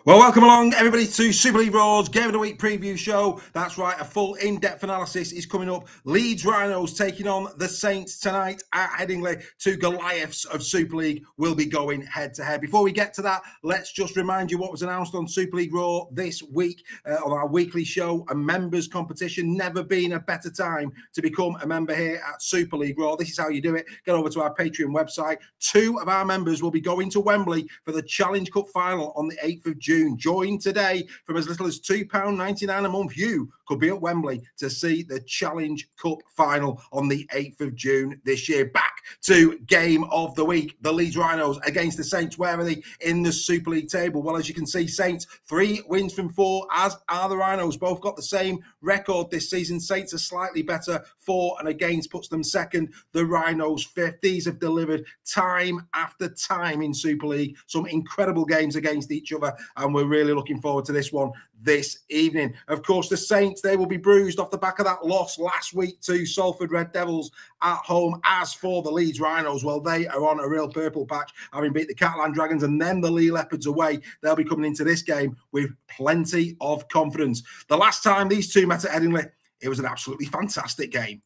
Well, welcome along, everybody, to Super League Raw's Game of the Week preview show. That's right, a full in-depth analysis is coming up. Leeds Rhinos taking on the Saints tonight at Headingley. Two Goliaths of Super League will be going head-to-head. Before we get to that, let's just remind you what was announced on Super League Raw this week on our weekly show, a members competition. Never been a better time to become a member here at Super League Raw. This is how you do it. Get over to our Patreon website. Two of our members will be going to Wembley for the Challenge Cup final on the 8th of June. Join today from as little as £2.99 a month. You could be at Wembley to see the Challenge Cup final on the 8th of June this year. Back to Game of the Week. The Leeds Rhinos against the Saints. Where are they in the Super League table? Well, as you can see, Saints 3 wins from 4, as are the Rhinos. Both got the same record this season. Saints are slightly better. 4 and against puts them second. The Rhinos 5th. These have delivered time after time in Super League. Some incredible games against each other, and we're really looking forward to this one this evening. Of course, the Saints, they will be bruised off the back of that loss last week to Salford Red Devils at home. As for the Leeds Rhinos, well, they are on a real purple patch, having beat the Catalan Dragons and then the Lee Leopards away. They'll be coming into this game with plenty of confidence. The last time these two met at Headingley, it was an absolutely fantastic game.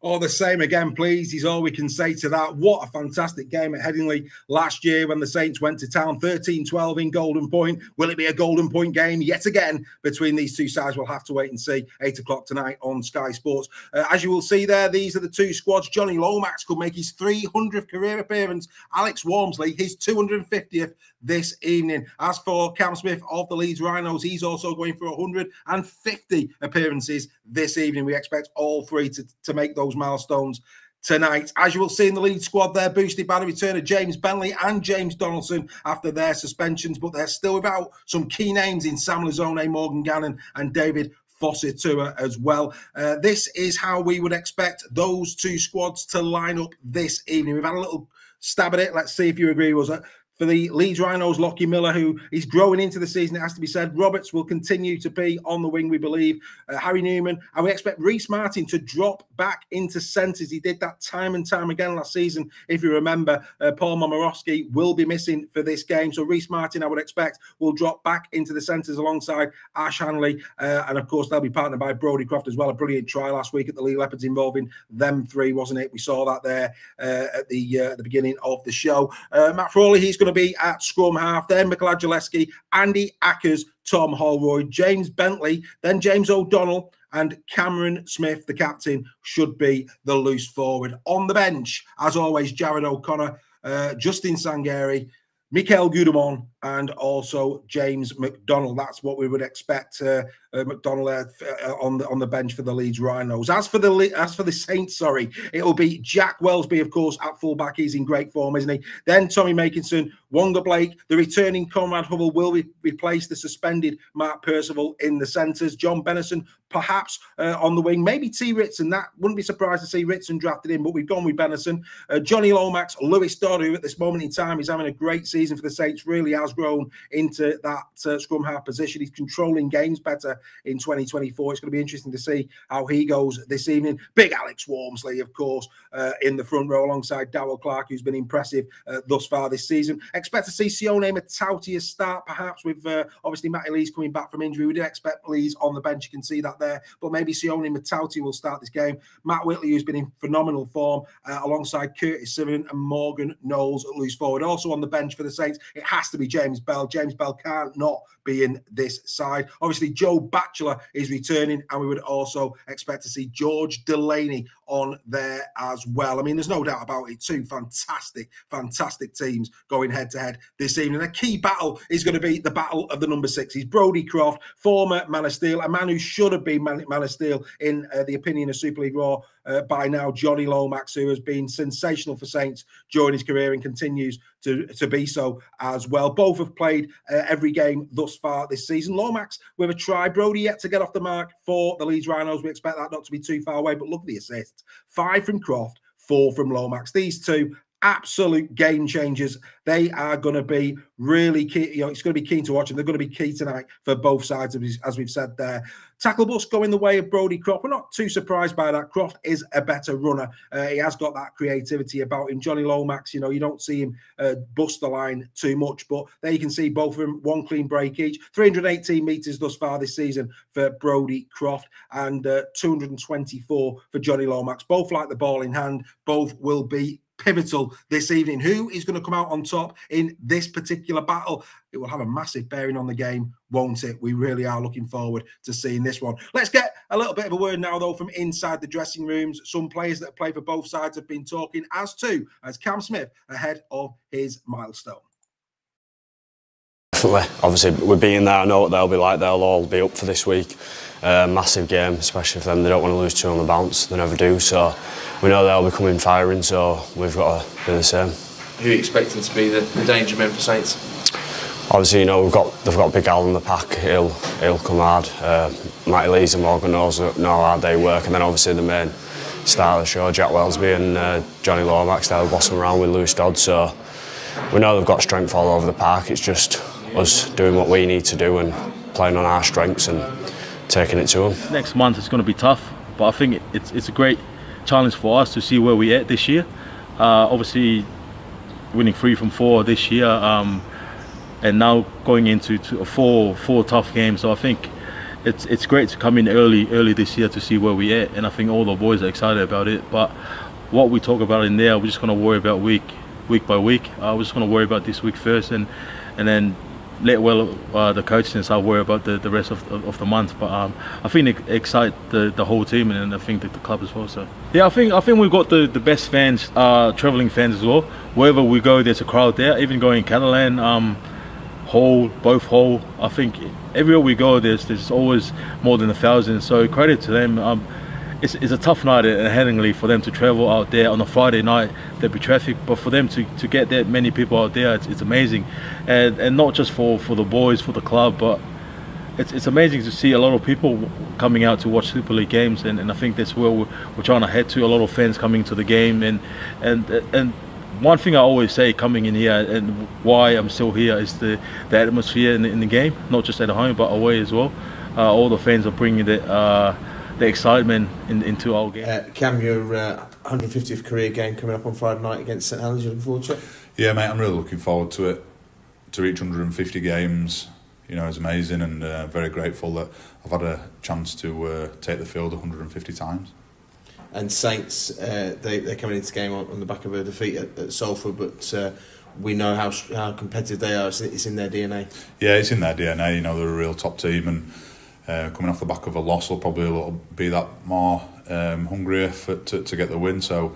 All the same again, please, is all we can say to that. What a fantastic game at Headingley last year when the Saints went to town, 13-12 in Golden Point. Will it be a Golden Point game yet again between these two sides? We'll have to wait and see. 8 o'clock tonight on Sky Sports. As you will see there, these are the two squads. Johnny Lomax could make his 300th career appearance. Alex Walmsley, his 250th this evening. As for Cam Smith of the Leeds Rhinos, he's also going for 150 appearances this evening. We expect all three to make those milestones tonight. As you will see in the lead squad, they're boosted by the return of James Bentley and James Donaldson after their suspensions, but they're still without some key names in Sam Lazone, Morgan Gannon and David Fossitua as well. This is how we would expect those two squads to line up this evening. We've had a little stab at it. Let's see if you agree with us. For the Leeds Rhinos, Lockie Miller, who is growing into the season, it has to be said. Roberts will continue to be on the wing, we believe. Harry Newman, and we expect Reece Martin to drop back into centres. He did that time and time again last season. If you remember, Paul Momorowski will be missing for this game. So Reece Martin, I would expect, will drop back into the centres alongside Ash Hanley. And of course, they'll be partnered by Brodie Croft as well. A brilliant try last week at the Lee Leopards involving them three, wasn't it? We saw that there at the beginning of the show. Matt Frawley, he's going to be at scrum half, then Mikola Gillespie, Andy Ackers, Tom Holroyd, James Bentley, then James O'Donnell, and Cameron Smith, the captain, should be the loose forward. On the bench, as always, Jared O'Connor, Justin Sangari, Mikel Gudemon and also James McDonald. That's what we would expect. McDonald on the bench for the Leeds Rhinos. As for the Saints, sorry, it'll be Jack Wellsby, of course, at fullback. He's in great form, isn't he? Then Tommy Makinson, Wonga Blake, the returning Conrad Hubble will replace the suspended Mark Percival in the centres. John Bennison, perhaps on the wing. Maybe T. Ritson. That wouldn't be surprised to see Ritson drafted in, but we've gone with Bennison. Johnny Lomax, Lewis Dodd, who at this moment in time is having a great season for the Saints, really has grown into that scrum half position. He's controlling games better in 2024. It's going to be interesting to see how he goes this evening. Big Alex Walmsley, of course, in the front row alongside Darrell Clark, who's been impressive thus far this season. Expect to see Sione Matautia start, perhaps, with obviously Matty Lees coming back from injury. We did expect Lees on the bench. You can see that there. But maybe Sione Matautia will start this game. Matt Whitley, who's been in phenomenal form, alongside Curtis Simmons and Morgan Knowles at loose forward. Also on the bench for the Saints, it has to be James Bell. James Bell can't not be in this side. Obviously, Joe Batchelor is returning, and we would also expect to see George Delaney on there as well. I mean, there's no doubt about it. Two fantastic teams going head-to-head this evening. A key battle is going to be the battle of the number 6. He's Brodie Croft, former Man of Steel, a man who should have been Man of Steel in the opinion of Super League Raw by now. Johnny Lomax, who has been sensational for Saints during his career and continues to be so as well. Both have played every game thus far this season. Lomax with a try. Brodie yet to get off the mark for the Leeds Rhinos. We expect that not to be too far away, but look at the assists. 5 from Croft, 4 from Lomax. These two absolute game changers. They are going to be really key. You know, it's going to be keen to watch, and they're going to be key tonight for both sides, as we've said there. Tackle bus going the way of Brodie Croft. We're not too surprised by that. Croft is a better runner. He has got that creativity about him. Johnny Lomax, you know, you don't see him bust the line too much, but there you can see both of them, one clean break each. 318 metres thus far this season for Brodie Croft, and 224 for Johnny Lomax. Both like the ball in hand. Both will be pivotal this evening. Who is going to come out on top in this particular battle? It will have a massive bearing on the game, won't it? We really are looking forward to seeing this one. Let's get a little bit of a word now, though, from inside the dressing rooms. Some players that play for both sides have been talking as Cam Smith ahead of his milestone. Definitely. Obviously, we're being there. I know what they'll be like. They'll all be up for this week. Massive game, especially for them. They don't want to lose 2 on the bounce. They never do. So we know they'll be coming firing. So we've got to do the same. Who are you expecting to be the danger men for Saints? Obviously, you know they've got Big Al in the pack. He'll come hard. Matty Lees and Morgan Knowles know how hard they work, and then obviously the main star of the show, Jack Wellsby and Johnny Lomax. They'll boss them around with Lewis Dodd. So we know they've got strength all over the park. It's just us doing what we need to do and playing on our strengths and taking it to them. Next month it's going to be tough, but I think it's a great challenge for us to see where we're at this year. Obviously, winning 3 from 4 this year, and now going into four tough games. So I think it's great to come in early this year to see where we're at, and I think all the boys are excited about it. But what we talk about in there, we're just going to worry about week by week. We're just going to worry about this week first, and then let the coaching and stuff worry about the rest of the month. But I think it excites the whole team, and I think that the club as well. So yeah, I think we've got the best fans, travelling fans as well. Wherever we go, there's a crowd there. Even going Catalan, both Hull. I think everywhere we go, there's always more than 1,000. So credit to them. It's a tough night at Headingley for them to travel out there on a Friday night. There'll be traffic, but for them to get that many people out there, it's amazing. And not just for the boys, for the club, but it's amazing to see a lot of people coming out to watch Super League games. And I think that's where we're trying to head to. A lot of fans coming to the game. And one thing I always say coming in here, and why I'm still here, is the atmosphere in the game, not just at home but away as well. All the fans are bringing the excitement into our game. Cam, your 150th career game coming up on Friday night against St Helens. You looking forward to it? Yeah, mate, I'm really looking forward to it. To reach 150 games, you know, is amazing, and very grateful that I've had a chance to take the field 150 times. And Saints, they're coming into the game on the back of a defeat at Salford, but we know how competitive they are. It's in their DNA. Yeah, it's in their DNA. You know, they're a real top team, and coming off the back of a loss will probably be that more hungrier to get the win. So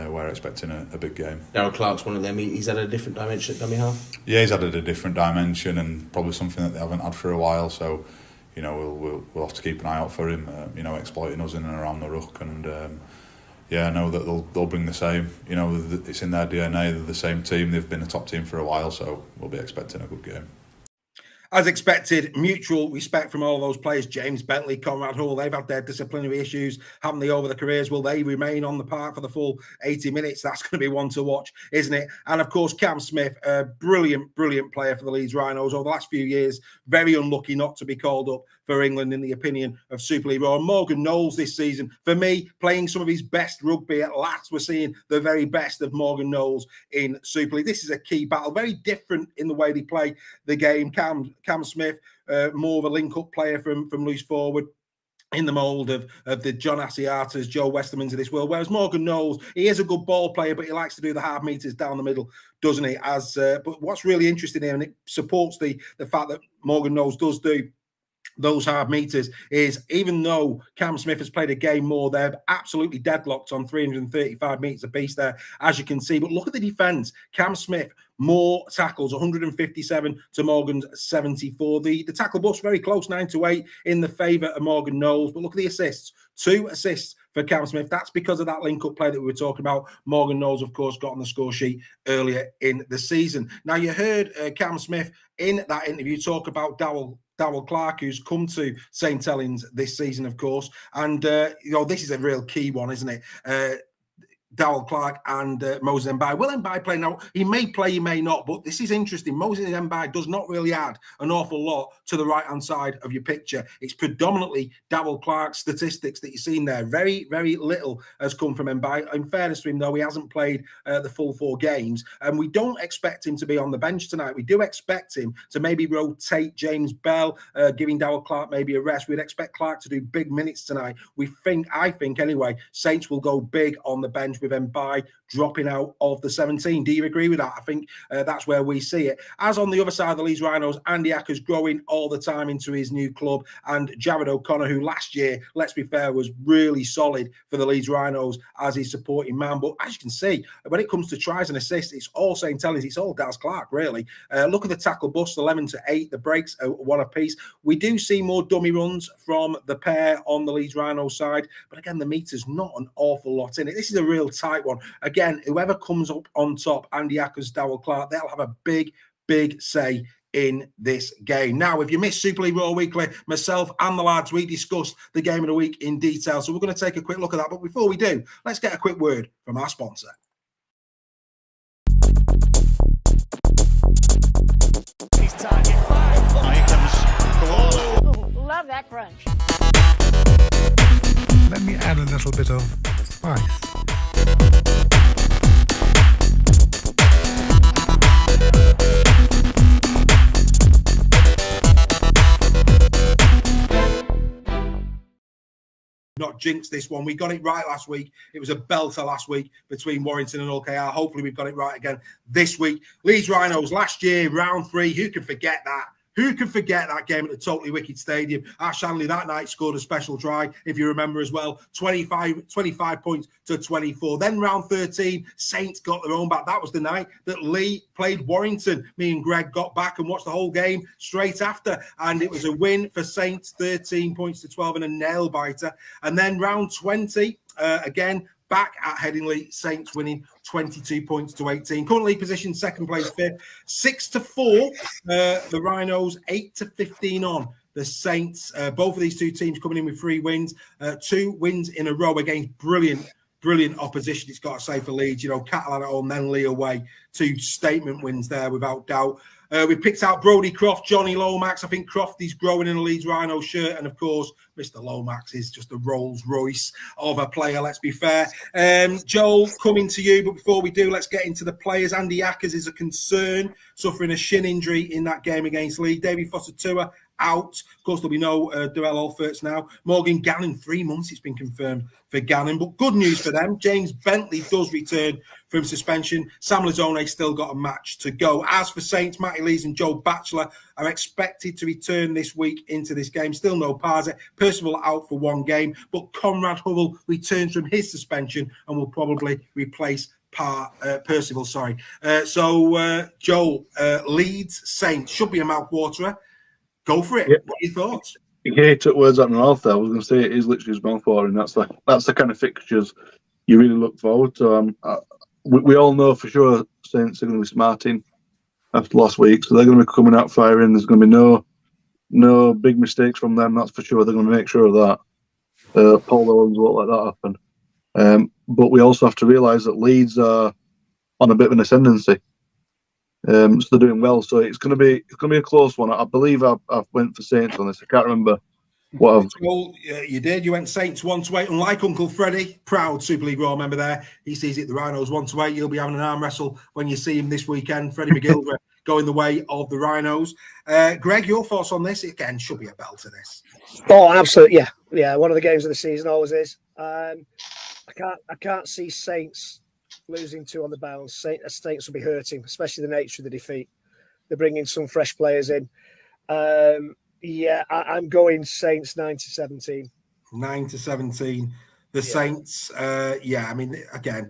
we're expecting a big game. Darryl Clark's one of them. He's had a different dimension at dummy half. Yeah, he's added a different dimension and probably something that they haven't had for a while. So, you know, we'll have to keep an eye out for him. You know, exploiting us in and around the ruck, and yeah, I know that they'll bring the same. You know, it's in their DNA. They're the same team. They've been a top team for a while, so we'll be expecting a good game. As expected, mutual respect from all of those players. James Bentley, Conrad Hull, they've had their disciplinary issues, haven't they, over the careers? Will they remain on the park for the full 80 minutes? That's going to be one to watch, isn't it? And, of course, Cam Smith, a brilliant, brilliant player for the Leeds Rhinos over the last few years. Very unlucky not to be called up for England, in the opinion of Super League Raw. Morgan Knowles this season, for me, playing some of his best rugby. At last, we're seeing the very best of Morgan Knowles in Super League. This is a key battle, very different in the way they play the game. Cam Smith, more of a link-up player from loose forward, in the mould of the John Asiatas, Joe Westermans of this world. Whereas Morgan Knowles, he is a good ball player, but he likes to do the hard meters down the middle, doesn't he? But what's really interesting here, and it supports the fact that Morgan Knowles does do those hard meters, is even though Cam Smith has played a game more, they're absolutely deadlocked on 335 metres apiece there, as you can see. But look at the defence. Cam Smith, more tackles, 157 to Morgan's 74. The tackle bus very close, 9-8 in the favour of Morgan Knowles. But look at the assists. 2 assists for Cam Smith. That's because of that link-up play that we were talking about. Morgan Knowles, of course, got on the score sheet earlier in the season. Now, you heard Cam Smith in that interview talk about Darryl Clark, who's come to St Helens this season, of course. And, you know, this is a real key one, isn't it? Darryl Clark and Moses Mbai. Will Mbai play now? He may play, he may not, but this is interesting. Moses Mbai does not really add an awful lot to the right-hand side of your picture. It's predominantly Darryl Clark's statistics that you've seen there. Very, very little has come from Mbai. In fairness to him, though, he hasn't played the full 4 games, and we don't expect him to be on the bench tonight. We do expect him to maybe rotate James Bell, giving Darryl Clark maybe a rest. We'd expect Clark to do big minutes tonight. I think anyway, Saints will go big on the bench, with Mbai dropping out of the 17. Do you agree with that? I think that's where we see it. As on the other side of the Leeds Rhinos, Andy Acker's growing all the time into his new club, and Jared O'Connor, who last year, let's be fair, was really solid for the Leeds Rhinos as his supporting man. But as you can see, when it comes to tries and assists, it's all St Helens, it's all Daz Clark, really. Look at the tackle bust, 11-8, the breaks, 1 apiece. We do see more dummy runs from the pair on the Leeds Rhinos side, but again, the meter's not an awful lot in it. This is a real tight one. Again, whoever comes up on top, Andy Ackers, Darryl Clark, they'll have a big, big say in this game. Now, if you missed Super League Raw Weekly, myself and the lads, we discussed the game of the week in detail. So we're going to take a quick look at that. But before we do, let's get a quick word from our sponsor. He's target 5. Here comes Love that crunch. Let me add a little bit of spice. Not jinx this one. We got it right last week. It was a belter last week between Warrington and OKR. Hopefully we've got it right again this week. Leeds Rhinos last year, round 3. Who can forget that? Who can forget that game at the Totally Wicked Stadium? Ash Shanley that night scored a special try, if you remember as well. 25 points to 24. Then round 13, Saints got their own back. That was the night that Lee played Warrington. Me and Greg got back and watched the whole game straight after. And it was a win for Saints, 13 points to 12 and a nail-biter. And then round 20, again, back at Headingley, Saints winning 22 points to 18. Current league position, second place, 5th. 6-4, the Rhinos, 8-15 on the Saints. Both of these two teams coming in with 3 wins. 2 wins in a row against brilliant opposition, it's got to say, for Leeds. You know, Catalan at home, then Lee away. 2 statement wins there, without doubt. We picked out Brodie Croft, Johnny Lomax. I think Crofty's growing in a Leeds Rhino shirt. And, of course, Mr. Lomax is just a Rolls Royce of a player, let's be fair. Joel, coming to you. But before we do, let's get into the players. Andy Ackers is a concern, suffering a shin injury in that game against Leeds. David Foster-Tua out. Of course, there'll be no Durrell Alferts now. Morgan Gannon, 3 months it's been confirmed for Gannon. But good news for them. James Bentley does return from suspension. Sam Lazone still got a match to go. As for Saints, Matty Lees and Joe Batchelor are expected to return this week into this game. Still no Parza. Percival out for 1 game. But Conrad Hubble returns from his suspension and will probably replace Percival. Joel, Leeds Saints should be a mouthwaterer. Go for it. Yeah. What are your thoughts? Yeah, he took words out of my mouth there. I was going to say it is literally his mouthwatering. That's the kind of fixtures you really look forward to. We all know for sure Saints are going to be smarting after last week, so they're going to be coming out firing. There's going to be no big mistakes from them. That's for sure. They're going to make sure of that. Paul Owens won't let that happen. But we also have to realise that Leeds are on a bit of an ascendancy. So they're doing well. So it's going to be a close one. I believe I've went for Saints on this. I can't remember what I've... Well, you did. You went Saints 1-8. Unlike Uncle Freddie, proud Super League Raw member there, he sees it the Rhinos 1-8. You'll be having an arm wrestle when you see him this weekend. Freddie McGill going the way of the Rhinos. Greg, your thoughts on this? Again, should be a belt to this. Oh, absolutely. Yeah. One of the games of the season always is. I can't see Saints losing 2 on the bounce. Saints will be hurting, especially the nature of the defeat. They're bringing some fresh players in. I'm going Saints 9-17. 9-17. The Saints, I mean, again,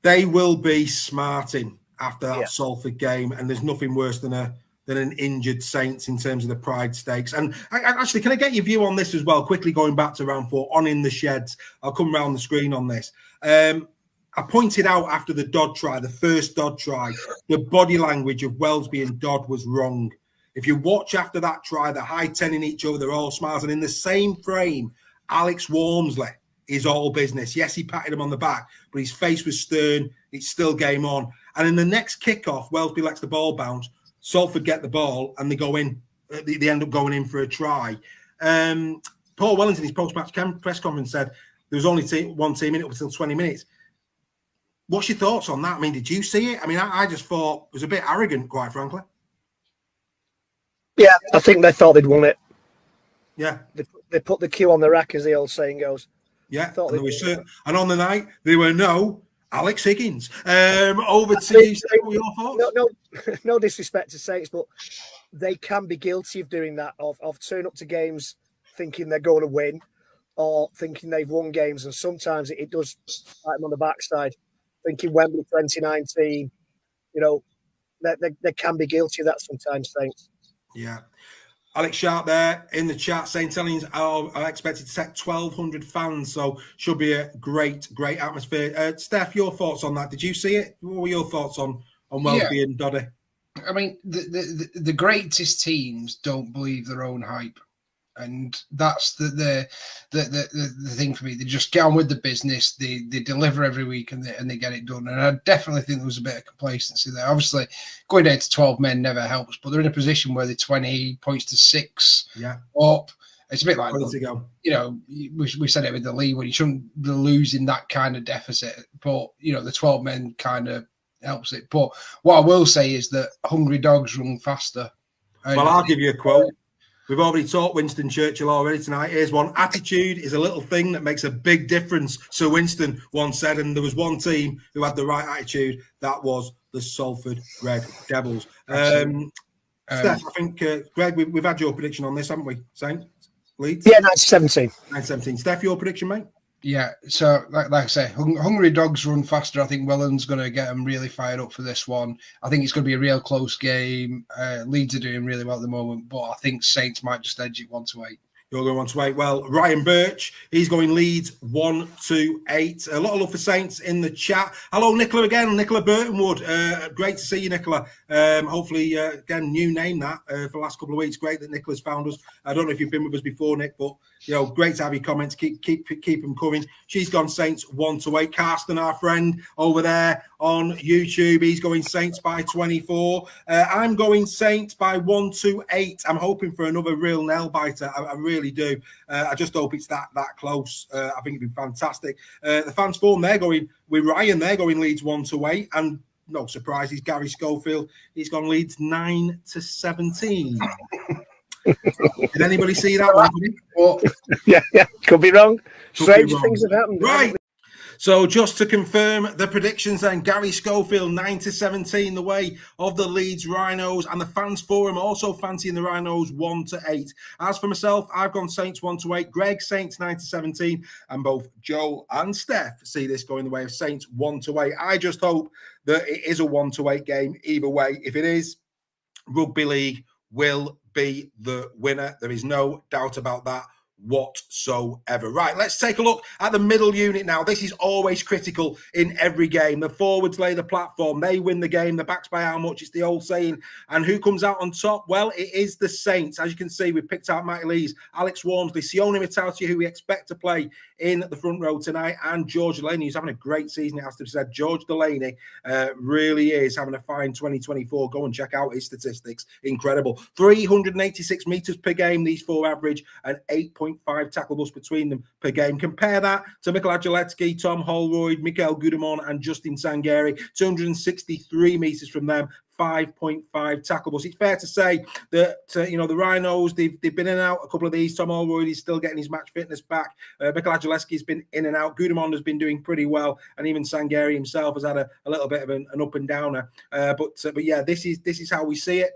they will be smarting after that Salford game, and there's nothing worse than an injured Saints in terms of the pride stakes. And actually, can I get your view on this as well? Quickly going back to round 4, on in the sheds. I'll come round the screen on this. I pointed out after the Dodd try, the first Dodd try, the body language of Welsby and Dodd was wrong. If you watch after that try, they're high-tenning each other, they're all smiles. And in the same frame, Alex Walmsley is all business. Yes, he patted him on the back, but his face was stern. It's still game on. And in the next kickoff, Welsby lets the ball bounce. Salford get the ball, and they go in. They end up going in for a try. Paul Wellington, his post-match press conference, said there was only one team in it up until 20 minutes. What's your thoughts on that? I mean, did you see it? I mean, I just thought it was a bit arrogant, quite frankly. Yeah, I think they thought they'd won it. Yeah. They put the cue on the rack, as the old saying goes. Yeah, and on the night, there were no Alex Higgins. Over to you, what were your thoughts? No disrespect to Saints, but they can be guilty of doing that, of turning up to games thinking they're going to win or thinking they've won games, and sometimes it does bite them on the backside. Thinking Wembley 2019, they can be guilty of that sometimes, Saints. Yeah. Alex Sharp there in the chat saying Helens are expected to take 1,200 fans, so should be a great atmosphere. Steph, your thoughts on that? Did you see it? What were your thoughts on Welsby and Doddy? I mean, the greatest teams don't believe their own hype. And that's the thing for me. They just get on with the business. They deliver every week and they get it done. And I definitely think there was a bit of complacency there. Obviously, going down to 12 men never helps, but they're in a position where they're 20 points to 6 up. It's a bit like, we said it with the league when you shouldn't be losing that kind of deficit. But, the 12 men kind of helps it. But what I will say is that hungry dogs run faster. Well, I'll give you a quote. We've already taught Winston Churchill already tonight. Here's one. Attitude is a little thing that makes a big difference. So Winston once said, and there was one team who had the right attitude. That was the Salford Red Devils. Steph, I think, Greg, we've had your prediction on this, haven't we? Saints? Leeds? Yeah, 9-17. 9-17. Steph, your prediction, mate? Yeah, so like I say, hungry dogs run faster. I think Welland's going to get them really fired up for this one. I think it's going to be a real close game. Leeds are doing really well at the moment, but I think Saints might just edge it 1-8. You're going 1-8. Well, Ryan Birch, he's going Leeds 1-8. A lot of love for Saints in the chat. Hello, Nicola again. Nicola Burtonwood. Great to see you, Nicola. Hopefully, again, new name that for the last couple of weeks. Great that Nicola's found us. I don't know if you've been with us before, Nick, but great to have your comments. Keep them coming. She's gone Saints 1-8. Carsten, our friend over there on YouTube, he's going Saints by 24. I'm going Saints by 1-8. I'm hoping for another real nail biter. I really do. I just hope it's that close. I think it'd be fantastic. The fans form, they're going with Ryan. They're going Leeds 1-8, and no surprises, Gary Schofield. He's gone Leeds 9-17. Did anybody see that one? Yeah, could be wrong. Strange things have happened. Right. So just to confirm the predictions then, Gary Schofield 9-17 the way of the Leeds Rhinos, and the fans forum also fancying the Rhinos 1-8. As for myself, I've gone Saints 1-8, Greg Saints 9-17, and both Joel and Steph see this going the way of Saints 1-8. I just hope that it is a 1-8 game either way. If it is, Rugby League will be the winner. There is no doubt about that whatsoever. Right, let's take a look at the middle unit now. This is always critical in every game. The forwards lay the platform. They win the game. The backs by how much? It's the old saying. And who comes out on top? Well, it is the Saints. As you can see, we've picked out Matty Lees, Alex Walmsley, Sione Matautia, who we expect to play in the front row tonight, and George Delaney, who's having a great season, it has to be said. George Delaney really is having a fine 2024. Go and check out his statistics. Incredible. 386 metres per game, these four average, and 8.5 tackle-bust between them per game. Compare that to Mikael Ajeletsky, Tom Holroyd, Mikael Gudimon, and Justin Sangeri. 263 metres from them, 5.5 tackle-bust. It's fair to say that, the Rhinos, they've been in and out a couple of these. Tom Holroyd is still getting his match fitness back. Mikael Ajeletsky's been in and out. Gudimon has been doing pretty well, and even Sangeri himself has had a little bit of an up and downer. But yeah, this is how we see it.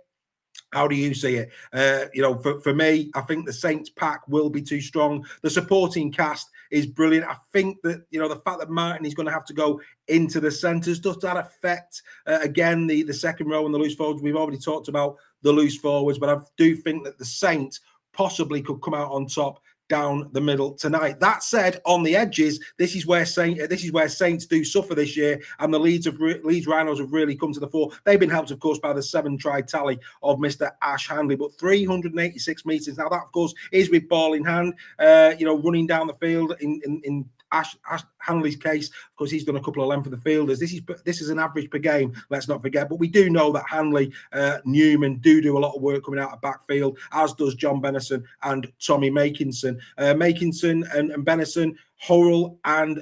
How do you see it? For me, I think the Saints pack will be too strong. The supporting cast is brilliant. I think that, the fact that Martin is going to have to go into the centres, does that affect, again, the second row and the loose forwards? We've already talked about the loose forwards, but I do think that the Saints possibly could come out on top down the middle tonight. That said, on the edges, this is where Saints do suffer this year, and the Leeds Rhinos have really come to the fore. They've been helped, of course, by the 7-try tally of Mr. Ash Handley, but 386 metres. Now, that, of course, is with ball in hand, running down the field in Ash Handley's case. Of course, he's done a couple of length of the fielders. This is an average per game, let's not forget. But we do know that Handley, Newman do a lot of work coming out of backfield, as does John Bennison and Tommy Makinson. Makinson and Bennison, Hurrell and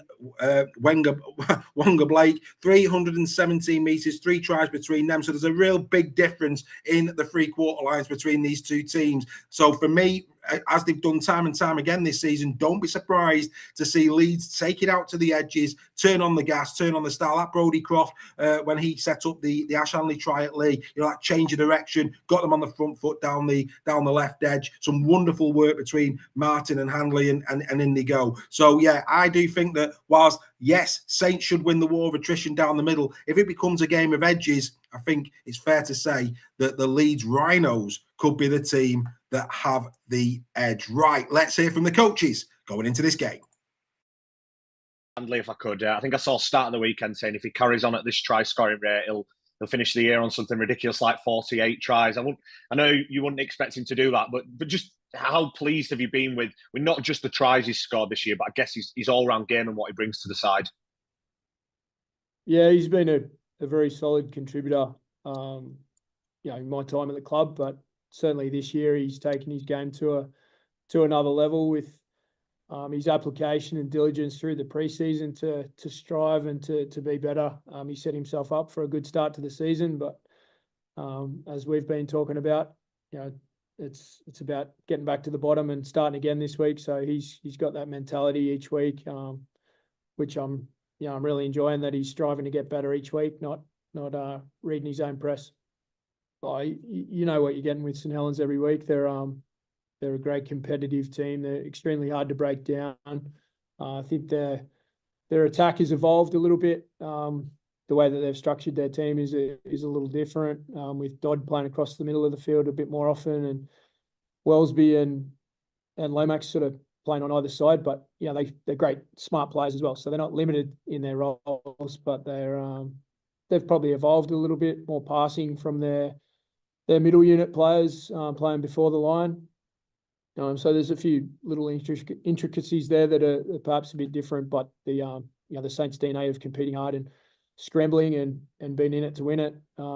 Wonga Blake, 317 metres, 3 tries between them. So there's a real big difference in the three-quarter lines between these two teams. So for me, as they've done time and time again this season, don't be surprised to see Leeds take it out to the edges, turn on the gas, turn on the style. That Brodie Croft, when he set up the Ash Handley try at Lee, that change of direction, got them on the front foot down the left edge. Some wonderful work between Martin and Handley, and in they go. So yeah, I do think that whilst, yes, Saints should win the war of attrition down the middle, if it becomes a game of edges, I think it's fair to say that the Leeds Rhinos could be the team that have the edge. Right, let's hear from the coaches going into this game. Handley, if I could, I think I saw start of the weekend saying if he carries on at this try scoring rate, he'll finish the year on something ridiculous like 48 tries. I know you wouldn't expect him to do that, but just how pleased have you been with not just the tries he's scored this year, but I guess his all-round game and what he brings to the side? Yeah, he's been a very solid contributor, in my time at the club, but certainly this year he's taken his game to another level with his application and diligence through the preseason to strive and to be better. He set himself up for a good start to the season, but as we've been talking about, it's about getting back to the bottom and starting again this week. So he's got that mentality each week, which I'm really enjoying, that he's striving to get better each week, not reading his own press. You know what you're getting with St Helens every week. They're a great competitive team. They're extremely hard to break down. I think their attack has evolved a little bit. The way that they've structured their team is a little different, with Dodd playing across the middle of the field a bit more often, and Wellesby and Lomax sort of playing on either side. But they're great, smart players as well. So they're not limited in their roles, but they've probably evolved a little bit more passing from their middle unit players playing before the line. So there's a few little intricacies there that are perhaps a bit different, but the Saints' DNA of competing hard and scrambling and being in it to win it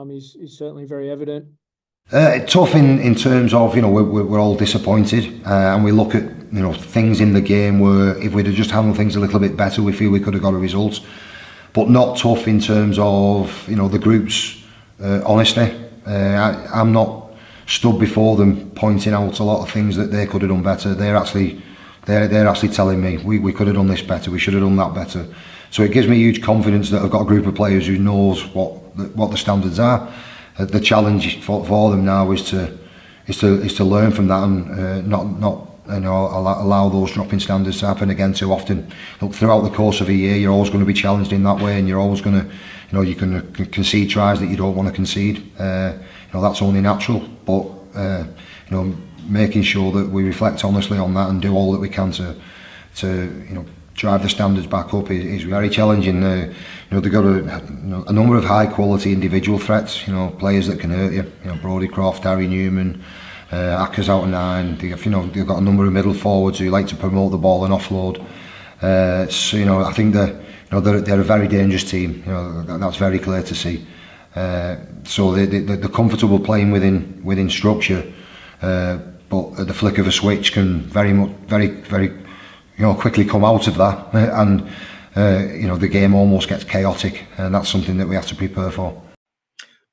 is certainly very evident. Tough in terms of, we're all disappointed, and we look at, things in the game where if we'd have just handled things a little bit better, we feel we could have got a result. But not tough in terms of, the group's honesty. I'm not stood before them pointing out a lot of things that they could have done better. They're actually telling me we could have done this better, we should have done that better. So it gives me huge confidence that I've got a group of players who knows what the standards are. The challenge for them now is to learn from that and not allow those dropping standards to happen again too often. Look, throughout the course of a year, you're always going to be challenged in that way, and you're always going to, you can concede tries that you don't want to concede. That's only natural, but making sure that we reflect honestly on that and do all that we can to drive the standards back up is very challenging. They've got a number of high quality individual threats, players that can hurt you. Brodie Croft, Harry Newman, Acker's out of 9. They've got a number of middle forwards who like to promote the ball and offload. I think they're a very dangerous team. That's very clear to see. So they're comfortable playing within structure, but at the flick of a switch can very quickly come out of that, and the game almost gets chaotic, and that's something that we have to prepare for.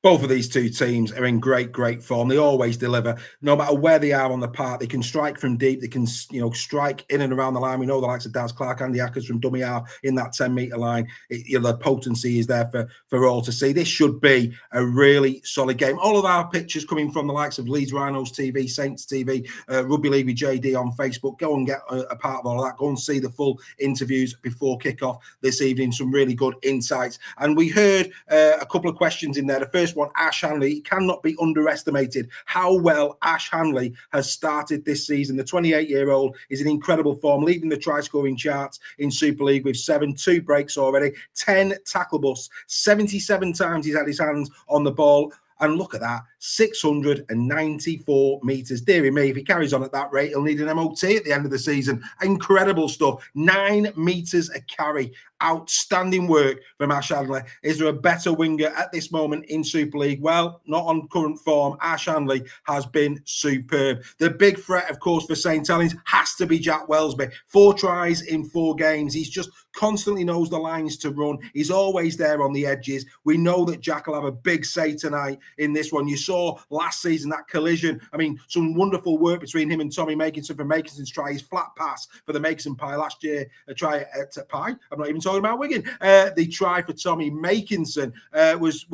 Both of these two teams are in great form. They always deliver, no matter where they are on the park. They can strike from deep. They can, strike in and around the line. We know the likes of Daz Clark, Andy Ackers from dummy half in that 10-metre line. The potency is there for all to see. This should be a really solid game. All of our pictures coming from the likes of Leeds Rhinos TV, Saints TV, Rugby League with JD on Facebook. Go and get a part of all of that. Go and see the full interviews before kickoff this evening. Some really good insights. And we heard a couple of questions in there. The first one, Ash Hanley, cannot be underestimated how well Ash Hanley has started this season. The 28-year-old is in incredible form, leading the try-scoring charts in Super League with 2 breaks already, 10 tackle busts, 77 times he's had his hands on the ball. And look at that, 694 metres. Deary me, if he carries on at that rate, he'll need an MOT at the end of the season. Incredible stuff. 9 metres a carry. Outstanding work from Ash Hanley. Is there a better winger at this moment in Super League? Well, not on current form. Ash Hanley has been superb. The big threat, of course, for St Helens has to be Jack Welsby. 4 tries in 4 games. He's just constantly knows the lines to run. He's always there on the edges. We know that Jack will have a big say tonight in this one. You saw last season that collision. I mean, some wonderful work between him and Tommy Makinson for Makinson's try. His flat pass for the Makinson pie last year. A try at pie. I'm not even talking about Wigan. The try for Tommy Makinson was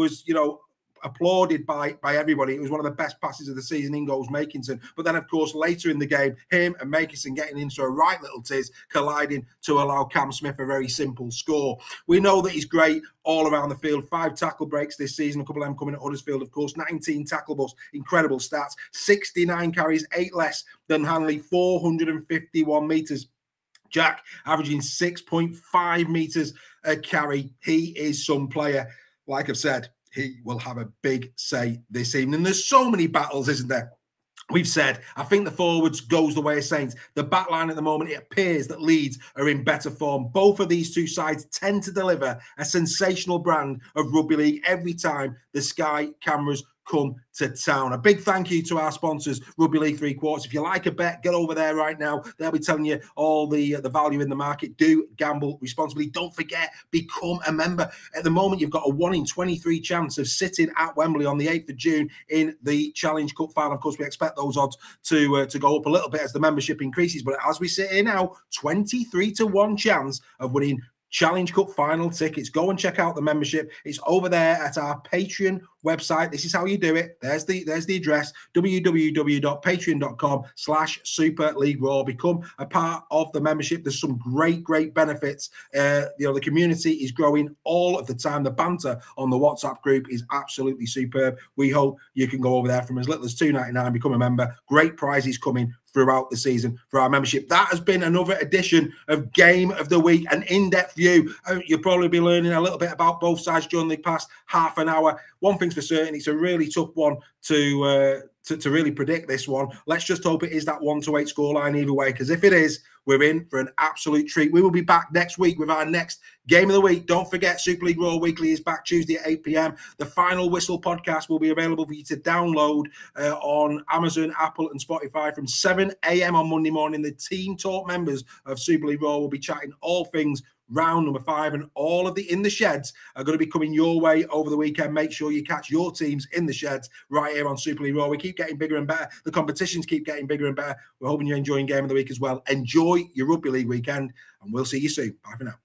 applauded by everybody. It was one of the best passes of the season in goals, Makinson. But then, of course, later in the game, him and Makinson getting into a right little tiz, colliding to allow Cam Smith a very simple score. We know that he's great all around the field. 5 tackle breaks this season, a couple of them coming at Huddersfield, of course. 19 tackle busts, incredible stats. 69 carries, 8 less than Hanley, 451 metres. Jack averaging 6.5 metres a carry. He is some player. Like I've said, he will have a big say this evening. There's so many battles, isn't there? We've said, I think the forwards goes the way of Saints. The back line at the moment, it appears that Leeds are in better form. Both of these two sides tend to deliver a sensational brand of rugby league every time the Sky cameras come to town. A big thank you to our sponsors, Rugby League 3/4. If you like a bet, get over there right now. They'll be telling you all the value in the market. Do gamble responsibly. Don't forget, become a member. At the moment, you've got a 1 in 23 chance of sitting at Wembley on the 8th of June in the Challenge Cup final. Of course, we expect those odds to go up a little bit as the membership increases. But as we sit here now, 23-1 chance of winning Challenge Cup final tickets. Go and check out the membership. It's over there at our Patreon website. This is how you do it. There's the address, www.patreon.com/Super League Raw. Become a part of the membership. There's some great benefits. The community is growing all of the time. The banter on the WhatsApp group is absolutely superb. We hope you can go over there from as little as $2.99, become a member. Great prizes coming throughout the season for our membership. That has been another edition of Game of the Week, an in-depth view. You'll probably be learning a little bit about both sides during the past half an hour. One thing's for certain, it's a really tough one to really predict this one. Let's just hope it is that 1-8 scoreline either way, because if it is, we're in for an absolute treat. We will be back next week with our next Game of the Week. Don't forget, Super League Raw Weekly is back Tuesday at 8 p.m. The Final Whistle podcast will be available for you to download on Amazon, Apple and Spotify from 7 a.m. on Monday morning. The Team Talk members of Super League Raw will be chatting all things round number 5, and all of the In the Sheds are going to be coming your way over the weekend. Make sure you catch your teams in the sheds right here on Super League Raw. We keep getting bigger and better. The competitions keep getting bigger and better. We're hoping you're enjoying Game of the Week as well. Enjoy your Rugby League weekend, and we'll see you soon. Bye for now.